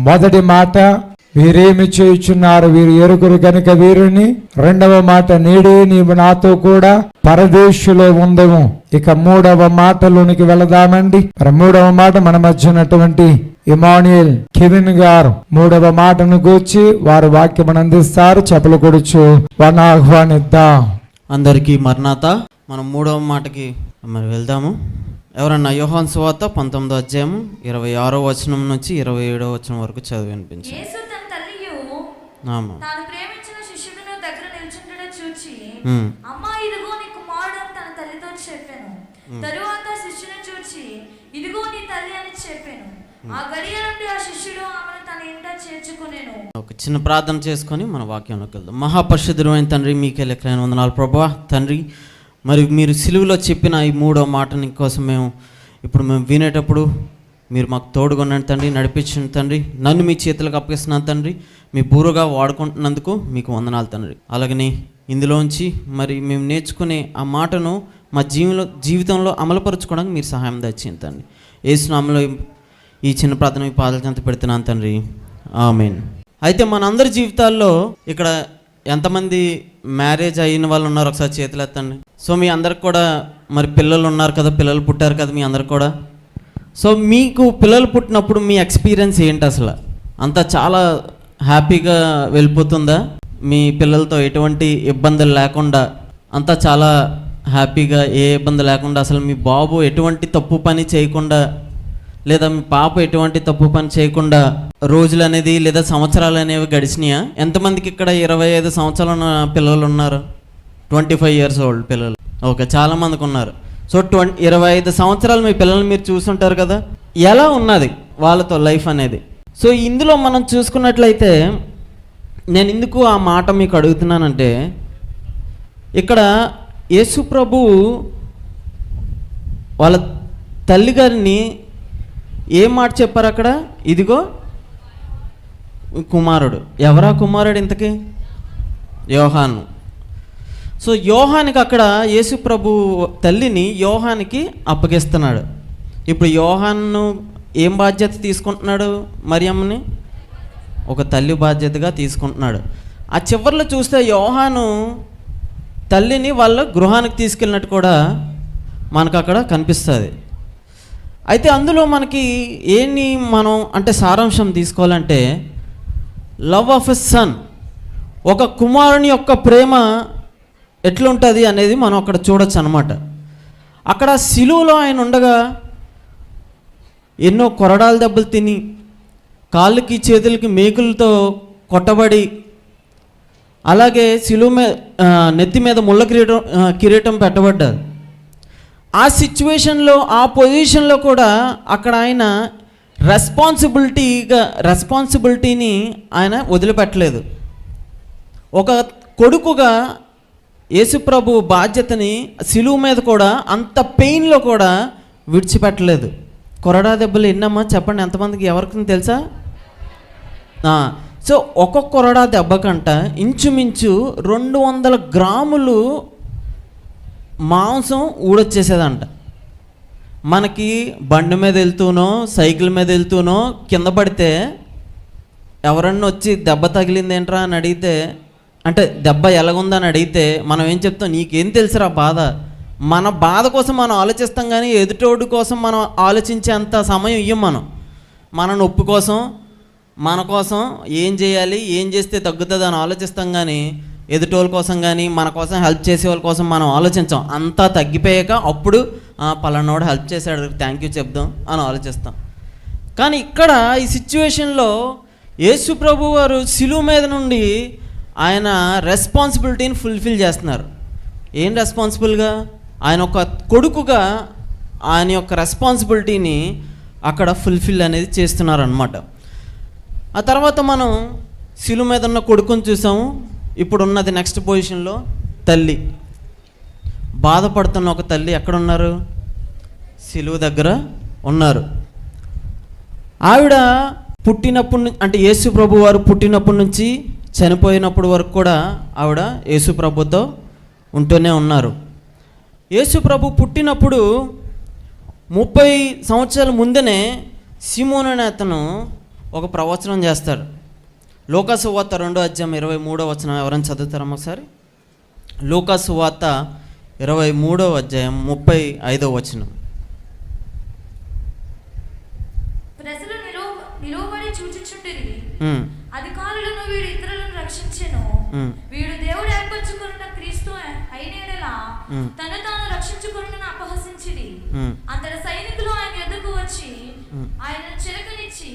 మొదటి మాట, వీరేమి చేయుచున్నారు వీరు ఎరుగురు కనుక వీరిని. రెండవ మాట, నేడే నీవు నాతో కూడా పరదేశులో ఉందము. ఇక మూడవ మాటలోనికి వెళదామండి. మూడవ మాట మన మధ్య ఉన్నటువంటి ఇమానుయేల్ కెవిన్ గారు మూడవ మాటను గూర్చి వారు వాక్యమును అందిస్తారు. చెప్పులు కొడుచు వారిని ఆహ్వానిద్దాం. అందరికీ మర్నాత. మనం మూడవ మాటకి మరి వెళ్దాము. ఎవరన్నా యోహాను సువార్త 19వ అధ్యాయము 26వ వచనం నుంచి 27వ వచనం వరకు చదివి వినిపించండి. యేసు తన తల్లియు తాను ప్రేమించిన శిష్యుడును దగ్గర నిల్చుండడం చూచి, అమ్మా ఇదిగో నీ కుమారుడు అని తన తల్లితో చెప్పాను. తరువాత శిష్యుని చూచి, ఇదిగో నీ తల్లి అని చెప్పాను. ఆ గడియ నుండి ఆ శిష్యుడు ఆమెను తన ఇంట చేర్చుకునేను. ఒక చిన్న ప్రార్థన చేసుకొని మన వాక్యంలోకి వెళ్దాం. మహాపరిశుద్ధుడైన తండ్రి, మీకే లెక్కలైన వందనాలు ప్రభువా. తండ్రి, మరి మీరు సిలువలో చెప్పిన ఈ మూడో మాటని కోసం ఇప్పుడు మేము వినేటప్పుడు మీరు మాకు తోడుగొనండి తండ్రి, నడిపించండి తండ్రి. నన్ను మీ చేతులకు అప్పగిస్తున్నాను తండ్రి. మీ బూరుగా వాడుకుంటున్నందుకు మీకు వందనాలు తండ్రి. అలాగని ఇందులోంచి మరి మేము నేర్చుకునే ఆ మాటను మా జీవితంలో అమలుపరచుకోవడానికి మీరు సహాయం దయచేయండి తండ్రి. యేసు నామములో ఈ చిన్న ప్రార్థన మీ పాదాల చెంత పెడుతున్నాను తండ్రి, ఆమేన్. అయితే మనందరి జీవితాల్లో ఇక్కడ ఎంతమంది మ్యారేజ్ అయిన వాళ్ళు ఉన్నారు? ఒకసారి చేతులు ఎత్తండి. సో మీ అందరికి కూడా మరి పిల్లలు ఉన్నారు కదా, పిల్లలు పుట్టారు కదా మీ అందరికి కూడా. సో మీకు పిల్లలు పుట్టినప్పుడు మీ ఎక్స్పీరియన్స్ ఏంటి? అసలు అంతా చాలా హ్యాపీగా వెళ్ళిపోతుందా? మీ పిల్లలతో ఎటువంటి ఇబ్బందులు లేకుండా అంతా చాలా హ్యాపీగా, ఏ ఇబ్బంది లేకుండా, అసలు మీ బాబు ఎటువంటి తప్పు పని చేయకుండా లేదా మీ పాప ఎటువంటి తప్పు పని చేయకుండా రోజులు అనేది లేదా సంవత్సరాలు అనేవి గడిచినాయా? ఎంతమందికి ఇక్కడ 25 సంవత్సరాల పిల్లలు ఉన్నారు? 25 years old పిల్లలు. ఓకే, చాలామందికి ఉన్నారు. సో 25 సంవత్సరాలు మీ పిల్లల్ని మీరు చూస్తుంటారు కదా, ఎలా ఉన్నది వాళ్ళతో లైఫ్ అనేది? సో ఇందులో మనం చూసుకున్నట్లయితే నేను ఎందుకు ఆ మాట మీకు అడుగుతున్నానంటే, ఇక్కడ యేసు ప్రభు వాళ్ళ తల్లిగారిని ఏం మాట చెప్పారు అక్కడ? ఇదిగో కుమారుడు. ఎవరా కుమారుడు ఇంతకీ? యోహాను. సో యోహానికి అక్కడ యేసు ప్రభు తల్లిని యోహానికి అప్పగిస్తున్నాడు. ఇప్పుడు యోహాను ఏం బాధ్యత తీసుకుంటున్నాడు? మరియమ్మని ఒక తల్లి బాధ్యతగా తీసుకుంటున్నాడు. ఆ చివరిలో చూస్తే యోహాను తల్లిని వాళ్ళ గృహానికి తీసుకెళ్ళినట్టు కూడా మనకు అక్కడ కనిపిస్తుంది. అయితే అందులో మనకి ఏంటి మనం అంటే సారాంశం తీసుకోవాలంటే, లవ్ ఆఫ్ ఎ సన్, ఒక కుమారుని యొక్క ప్రేమ ఎట్లుంటుంది అనేది మనం అక్కడ చూడొచ్చు అనమాట. అక్కడ సిలువలో ఆయన ఉండగా ఎన్నో కొరడాల దెబ్బలు తిని, కాళ్ళకి చేతులకి మేకులతో కొట్టబడి, అలాగే సిలువ మీద నెత్తి మీద ముళ్ళ కిరీటం పెట్టబడ్డారు. ఆ సిచ్యువేషన్లో, ఆ పొజిషన్లో కూడా అక్కడ ఆయన రెస్పాన్సిబిలిటీని ఆయన వదిలిపెట్టలేదు. ఒక కొడుకుగా యేసుప్రభు బాధ్యతని సిలువ మీద కూడా అంత పెయిన్లో కూడా విడిచిపెట్టలేదు. కొరడా దెబ్బలు ఎన్నమ్మా చెప్పండి, ఎంతమందికి ఎవరికి తెలుసా? సో ఒక్కొక్క కొరడా దెబ్బకంట ఇంచుమించు 200 గ్రాములు మాంసం ఊడొచ్చేసేదంట. మనకి బండి మీద వెళ్తూనో సైకిల్ మీద వెళ్తూనో కింద పడితే ఎవరన్నా వచ్చి దెబ్బ తగిలింది ఏంట్రా అని అడిగితే, అంటే దెబ్బ ఎలాగుందని అడిగితే మనం ఏం చెప్తాం? నీకేం తెలుసురా బాధ. మన బాధ కోసం మనం ఆలోచిస్తాం, కానీ ఎదుటోడు కోసం మనం ఆలోచించేంత సమయం ఇయ్యం. మన నొప్పి కోసం, మన కోసం ఏం చేయాలి, ఏం చేస్తే తగ్గుతుంది అని ఆలోచిస్తాం, కానీ ఎదుటోళ్ళ కోసం కానీ మన కోసం హెల్ప్ చేసే వాళ్ళ కోసం మనం ఆలోచించాం. అంతా తగ్గిపోయాక అప్పుడు పలానాడు హెల్ప్ చేశాడు, థ్యాంక్ యూ చెప్దాం అని ఆలోచిస్తాం. కానీ ఇక్కడ ఈ సిచ్యువేషన్లో యేసు ప్రభు వారు సిలువ మీద నుండి ఆయన రెస్పాన్సిబిలిటీని ఫుల్ఫిల్ చేస్తున్నారు. ఏం రెస్పాన్సిబుల్గా? ఆయన ఒక కొడుకుగా ఆయన యొక్క రెస్పాన్సిబిలిటీని అక్కడ ఫుల్ఫిల్ అనేది చేస్తున్నారనమాట. ఆ తర్వాత మనం సిలువ మీద ఉన్న కొడుకుని చూసాము. ఇప్పుడు ఉన్నది నెక్స్ట్ పొజిషన్లో తల్లి. బాధపడుతున్న ఒక తల్లి ఎక్కడున్నారు? సిలువ దగ్గర ఉన్నారు. ఆవిడ పుట్టినప్పుడు అంటే యేసు ప్రభు వారు పుట్టినప్పటి నుంచి చనిపోయినప్పటి వరకు కూడా ఆవిడ యేసు ప్రభుతో ఉంటూనే ఉన్నారు. యేసు ప్రభు పుట్టినప్పుడు 30 సంవత్సరాల ముందనే సీమోను అనే అతను ఒక ప్రవచనం చేస్తాడు. లూకా సువార్త 2:23 ఎవరైనా చదువుతారమ్మా ఒకసారి? లూకా సువార్త 23:35. ప్రజలు నిలువబడి చూచుచుండిరి. అధికారులను వీడు ఇతరులను రక్షించెను. వీడు దేవుడు ఏర్పరచుకున్న క్రీస్తు అయినేడలా తను తాను రక్షించుకున్నను అపహసించిరి. అంతటి సైనికులు ఆయన ఎదురుకు వచ్చి ఆయనను చిరకనిచ్చి,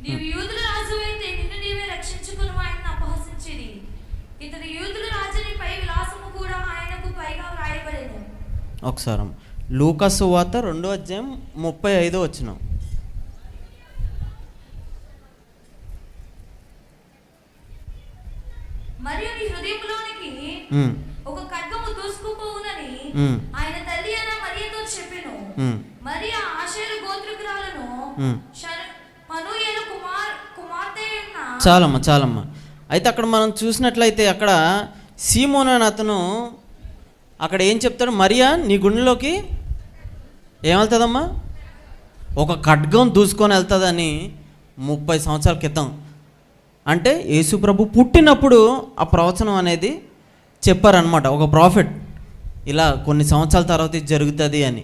నీవు యూదుల రాజు అయితే నిన్ను నీవే రక్షించుకుని ఆయనను అపహసించిరి. ఇతడు యూదుల రాజుని పై విలాసము కూడా ఆయనకు పైగా వ్రాయబడెను. ఒకసారి లూకా సువార్త 2:35. మరియు నీ హృదయంలోనికి ఒక ఖడ్గము దూసుకుపోవునని ఆయన తల్లి అయిన మరియతో చెప్పెను. మరియ ఆషేరు గోత్రికురాలను పనూయేలు కుమార్తె అయిన. చాలమ్మా. అయితే అక్కడ మనం చూసినట్లయితే అక్కడ సీమోను అని అతను అక్కడ ఏం చెప్తాడు? మరియా నీ గుండెలోకి ఏమెళ్తుందమ్మా? ఒక ఖడ్గం దూసుకొని వెళ్తుందని 30 సంవత్సరాల క్రితం, అంటే యేసుప్రభు పుట్టినప్పుడు ఆ ప్రవచనం అనేది చెప్పారనమాట. ఒక ప్రాఫిట్ ఇలా కొన్ని సంవత్సరాల తర్వాత ఇది జరుగుతుంది అని.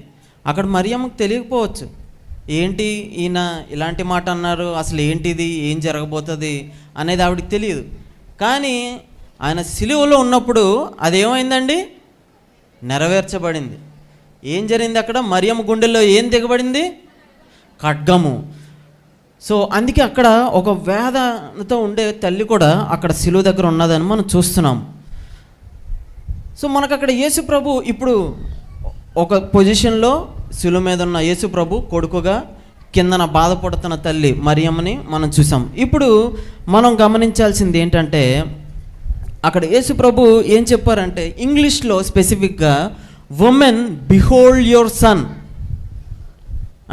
అక్కడ మరియమ్మకు తెలియకపోవచ్చు, ఏంటి ఈయన ఇలాంటి మాట అన్నారు, అసలు ఏంటిది, ఏం జరగబోతుంది అనేది ఆవిడకి తెలియదు. కానీ ఆయన సిలువలో ఉన్నప్పుడు అదేమైందండి? నెరవేర్చబడింది. ఏం జరిగింది అక్కడ? మరియమ్మ గుండెల్లో ఏం దిగబడింది? ఖడ్గము. సో అందుకే అక్కడ ఒక వేదనతో ఉండే తల్లి కూడా అక్కడ సిలువ దగ్గర ఉన్నదని మనం చూస్తున్నాం. సో మనకు అక్కడ యేసు ప్రభు ఇప్పుడు ఒక పొజిషన్లో సిలువ మీద ఉన్న యేసు ప్రభు కొడుకుగా, కిందన బాధపడుతున్న తల్లి మరియమ్మని మనం చూసాం. ఇప్పుడు మనం గమనించాల్సింది ఏంటంటే అక్కడ యేసు ప్రభు ఏం చెప్పారంటే ఇంగ్లీష్లో స్పెసిఫిక్గా ఉమెన్ బిహోల్డ్ యువర్ సన్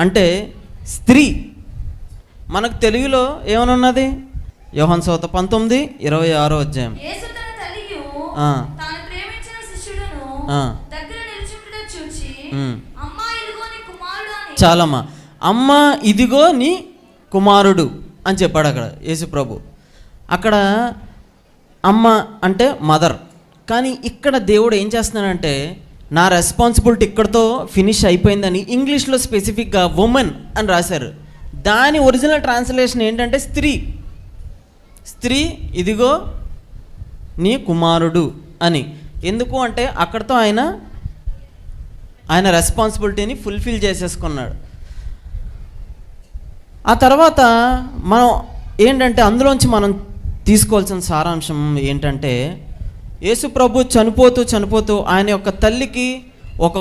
అంటే స్త్రీ. మనకు తెలుగులో ఏమనున్నది? యోహాను సువార్త 19:26. చాలమ్మా. అమ్మ ఇదిగో నీ కుమారుడు అని చెప్పాడు అక్కడ యేసు ప్రభు. అక్కడ అమ్మ అంటే మదర్. కానీ ఇక్కడ దేవుడు ఏం చేస్తున్నాడంటే నా రెస్పాన్సిబిలిటీ ఇక్కడతో ఫినిష్ అయిపోయిందని ఇంగ్లీష్లో స్పెసిఫిక్గా ఉమెన్ అని రాశారు. దాని ఒరిజినల్ ట్రాన్స్లేషన్ ఏంటంటే స్త్రీ ఇదిగో నీ కుమారుడు అని. ఎందుకు అంటే అక్కడతో ఆయన రెస్పాన్సిబిలిటీని ఫుల్ఫిల్ చేసేసుకున్నాడు. ఆ తర్వాత మనం ఏంటంటే అందులోంచి మనం తీసుకోవాల్సిన సారాంశం ఏంటంటే యేసు ప్రభు చనిపోతూ ఆయన యొక్క తల్లికి ఒక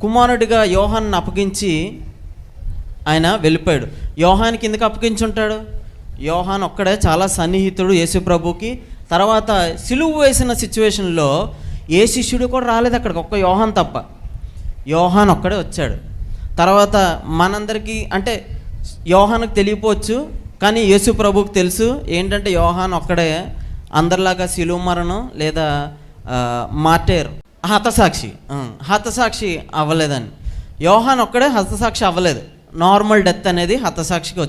కుమారుడిగా యోహాన్ని అప్పగించి ఆయన వెళ్ళిపోయాడు. యోహానికి ఎందుకు అప్పగించుంటాడు? యోహాన్ ఒక్కడే చాలా సన్నిహితుడు యేసు ప్రభుకి. తర్వాత సిలువ వేసిన సిచ్యువేషన్లో ఏ శిష్యుడు కూడా రాలేదు అక్కడికి, ఒక్క యోహాన్ తప్ప. యోహాన్ ఒక్కడే వచ్చాడు. తర్వాత మనందరికీ అంటే యోహానికి తెలియపోవచ్చు, కానీ యేసు ప్రభుకి తెలుసు ఏంటంటే యోహాన్ ఒక్కడే అందరిలాగా సిలువ మరణం లేదా మార్టైర్ హతసాక్షి అవ్వలేదని. యోహాన్ ఒక్కడే హతసాక్షి అవ్వలేదు. నార్మల్ డెత్ అనేది హతసాక్షికి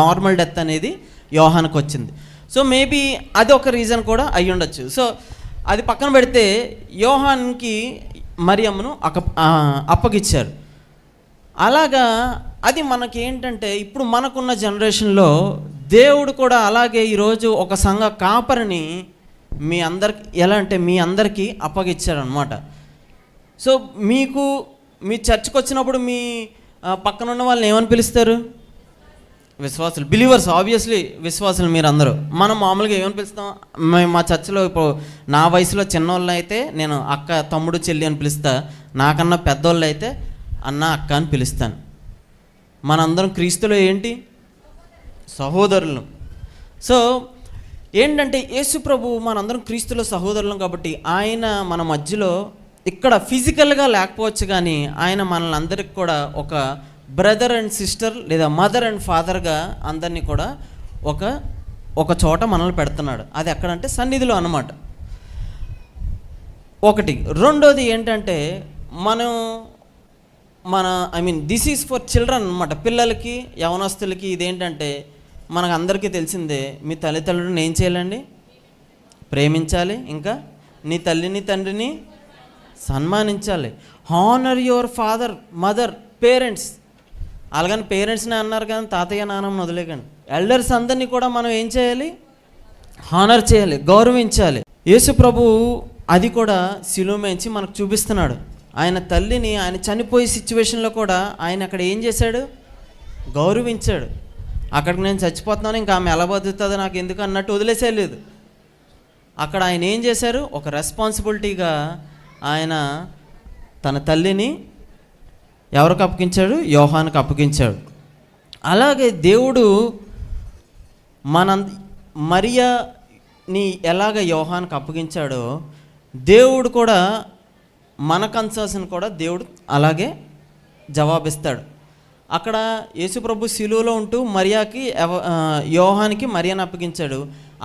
నార్మల్ డెత్ అనేది యోహానికి వచ్చింది. సో మేబీ అది ఒక రీజన్ కూడా అయి ఉండొచ్చు. సో అది పక్కన పెడితే యోహాన్కి మరియమ్మను అప్పగిచ్చారు. అలాగా అది మనకేంటంటే ఇప్పుడు మనకున్న జనరేషన్లో దేవుడు కూడా అలాగే ఈరోజు ఒక సంఘ కాపరిని మీ అందరికి ఎలా అంటే మీ అందరికీ అప్పగిచ్చారనమాట. సో మీకు మీ చర్చ్కి వచ్చినప్పుడు మీ పక్కన ఉన్న వాళ్ళని ఏమని పిలుస్తారు? విశ్వాసులు, బిలీవర్స్. ఆబ్వియస్లీ విశ్వాసులు మీరు అందరూ. మనం మామూలుగా ఏమని పిలుస్తాం? మా చర్చిలో ఇప్పుడు నా వయసులో చిన్నవాళ్ళు అయితే నేను అక్క, తమ్ముడు, చెల్లి అని పిలుస్తా. నాకన్నా పెద్దవాళ్ళు అయితే అన్న, అక్క అని పిలుస్తాను. మనందరం క్రీస్తులో ఏంటి? సహోదరులు. సో ఏంటంటే యేసు ప్రభు మనందరం క్రీస్తులో సహోదరులం కాబట్టి ఆయన మన మధ్యలో ఇక్కడ ఫిజికల్గా లేకపోవచ్చు, కానీ ఆయన మనల్ని అందరికి కూడా ఒక బ్రదర్ అండ్ సిస్టర్ లేదా మదర్ అండ్ ఫాదర్గా అందరినీ కూడా ఒక చోట మనల్ని పెడుతున్నాడు. అది ఎక్కడంటే సన్నిధిలో అన్నమాట. ఒకటి. రెండోది ఏంటంటే దిస్ ఈజ్ ఫర్ చిల్డ్రన్ అన్నమాట. పిల్లలకి, యవనస్తులకి ఇదేంటంటే మనకు అందరికీ తెలిసిందే, మీ తల్లిదండ్రులను ఏం చేయాలండి? ప్రేమించాలి, ఇంకా నీ తల్లిని తండ్రిని సన్మానించాలి. Honour your father mother parents. అలాగని పేరెంట్స్ని అన్నారు కానీ తాతయ్య నాన్నమ్మని వదిలేకండి. ఎల్డర్స్ అందరినీ కూడా మనం ఏం చేయాలి? హానర్ చేయాలి, గౌరవించాలి. యేసు ప్రభు అది కూడా శిలువ మేంచి మనకు చూపిస్తున్నాడు. ఆయన తల్లిని ఆయన చనిపోయే సిచ్యువేషన్లో కూడా ఆయన అక్కడ ఏం చేశాడు? గౌరవించాడు. అక్కడికి నేను చచ్చిపోతున్నాను, ఇంకా ఆమె ఎలా బతుకుతుందో నాకు ఎందుకు అన్నట్టు వదిలేసేయలేదు. అక్కడ ఆయన ఏం చేశారు? ఒక రెస్పాన్సిబిలిటీగా ఆయన తన తల్లిని ఎవరికి అప్పగించాడు? యోహానుకు అప్పగించాడు. అలాగే దేవుడు మరియని ఎలాగ యోహానుకు అప్పగించాడో దేవుడు కూడా మన కన్సర్న్స్ని కూడా దేవుడు అలాగే జవాబిస్తాడు. అక్కడ యేసుప్రభు శిలువలో ఉంటూ మరియాకి యోహానికి మరియని అప్పగించాడు.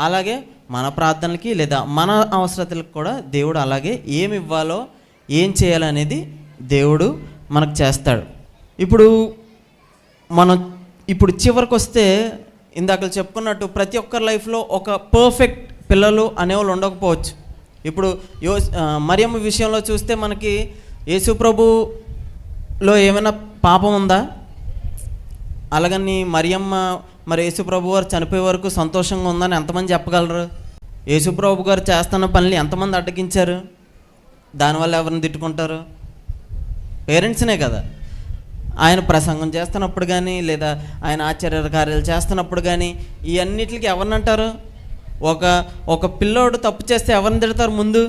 అలాగే మన ప్రార్థనలకి లేదా మన అవసరతలకు కూడా దేవుడు అలాగే ఏమి ఇవ్వాలో ఏం చేయాలనేది దేవుడు మనకు చేస్తాడు. ఇప్పుడు చివరికి వస్తే ఇందాక చెప్పుకున్నట్టు ప్రతి ఒక్కరి లైఫ్లో ఒక పర్ఫెక్ట్ పిల్లలు అనేవాళ్ళు ఉండకపోవచ్చు. ఇప్పుడు మరియమ్మ విషయంలో చూస్తే మనకి యేసుప్రభులో ఏమైనా పాపం ఉందా? అలాగని మరియమ్మ మరి యేసుప్రభు గారు చనిపోయే వరకు సంతోషంగా ఉందని ఎంతమంది చెప్పగలరు? యేసుప్రభు గారు చేస్తున్న పనులు ఎంతమంది అడ్డగించారు? దానివల్ల ఎవరిని తిట్టుకుంటారు? పేరెంట్స్నే కదా. ఆయన ప్రసంగం చేస్తున్నప్పుడు కానీ లేదా ఆయన ఆశ్చర్య కార్యాలు చేస్తున్నప్పుడు కానీ ఈ అన్నిటికి ఎవరిని అంటారు? ఒక పిల్లోడు తప్పు చేస్తే ఎవరిని తిడతారు? ముందు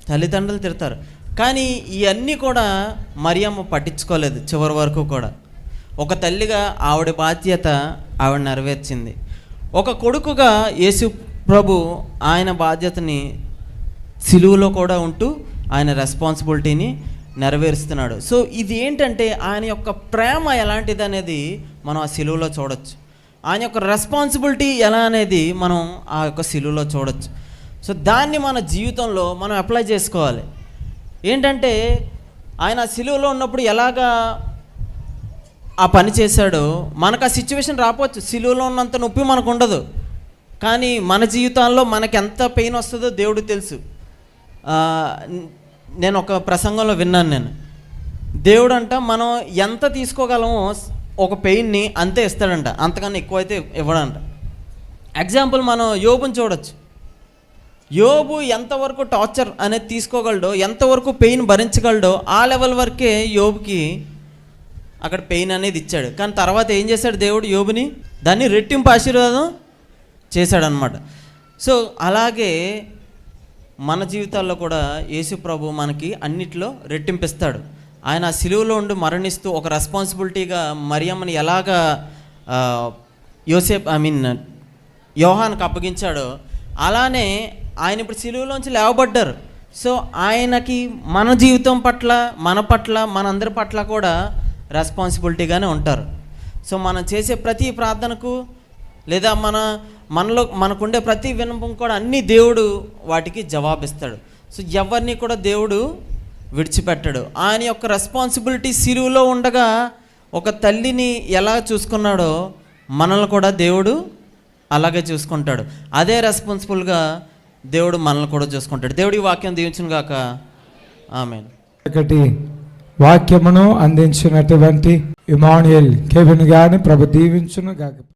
తల్లిదండ్రులు తిడతారు. కానీ ఇవన్నీ కూడా మరియమ్మ పట్టించుకోలేదు చివరి వరకు కూడా. ఒక తల్లిగా ఆవిడ బాధ్యత ఆవిడ నెరవేర్చింది. ఒక కొడుకుగా యేసు ప్రభు ఆయన బాధ్యతని సిలువలో కూడా ఉంటూ ఆయన రెస్పాన్సిబిలిటీని నెరవేరుస్తున్నాడు. సో ఇది ఏంటంటే ఆయన యొక్క ప్రేమ ఎలాంటిది అనేది మనం ఆ సిలువలో చూడొచ్చు. ఆయన యొక్క రెస్పాన్సిబిలిటీ ఎలా అనేది మనం ఆ యొక్క సిలువలో చూడొచ్చు. సో దాన్ని మన జీవితంలో మనం అప్లై చేసుకోవాలి. ఏంటంటే ఆయన సిలువలో ఉన్నప్పుడు ఎలాగా ఆ పని చేశాడో మనకు ఆ సిచ్యువేషన్ రాపోవచ్చు. సిలువలో ఉన్నంత నొప్పి మనకు ఉండదు, కానీ మన జీవితాల్లో మనకి ఎంత పెయిన్ వస్తుందో దేవుడు తెలుసు. నేను ఒక ప్రసంగంలో విన్నాను, దేవుడు అంట మనం ఎంత తీసుకోగలమో ఒక పెయిన్ని అంతే ఇస్తాడంట, అంతకన్నా ఎక్కువైతే ఇవ్వడంట. ఎగ్జాంపుల్ మనం యోబుని చూడొచ్చు. యోబు ఎంతవరకు టార్చర్ అనేది తీసుకోగలడో, ఎంతవరకు పెయిన్ భరించగలడో ఆ లెవెల్ వరకే యోబుకి అక్కడ పెయిన్ అనేది ఇచ్చాడు. కానీ తర్వాత ఏం చేశాడు దేవుడు? యోబుని దాన్ని రెట్టింపు ఆశీర్వాదం చేశాడనమాట. సో అలాగే మన జీవితాల్లో కూడా యేసు ప్రభు మనకి అన్నిట్లో రెట్టింపిస్తాడు. ఆయన సిలువలో ఉండి మరణిస్తూ ఒక రెస్పాన్సిబిలిటీగా మరియమ్మని ఎలాగా యోహానుకు అప్పగించాడో అలానే ఆయన ఇప్పుడు సిలువలోంచి లేవబడ్డారు. సో ఆయనకి మన జీవితం పట్ల మనందరి పట్ల కూడా రెస్పాన్సిబిలిటీగానే ఉంటారు. సో మనం చేసే ప్రతి ప్రార్థనకు లేదా మనకుండే ప్రతి విన్నపం కూడా అన్ని దేవుడు వాటికి జవాబిస్తాడు. సో ఎవరిని కూడా దేవుడు విడిచిపెట్టాడు. ఆయన యొక్క రెస్పాన్సిబిలిటీ సిలువలో ఉండగా ఒక తల్లిని ఎలా చూసుకున్నాడో మనల్ని కూడా దేవుడు అలాగే చూసుకుంటాడు. అదే రెస్పాన్సిబుల్గా దేవుడు మనల్ని కూడా చూసుకుంటాడు. దేవుడి వాక్యం దీవించును గాక. ఆమేన్. ఒకటి వాక్యమును అందించినటువంటి ఇమానుయేల్ కేబిన్ గారిని ప్రభు దీవించును గాక.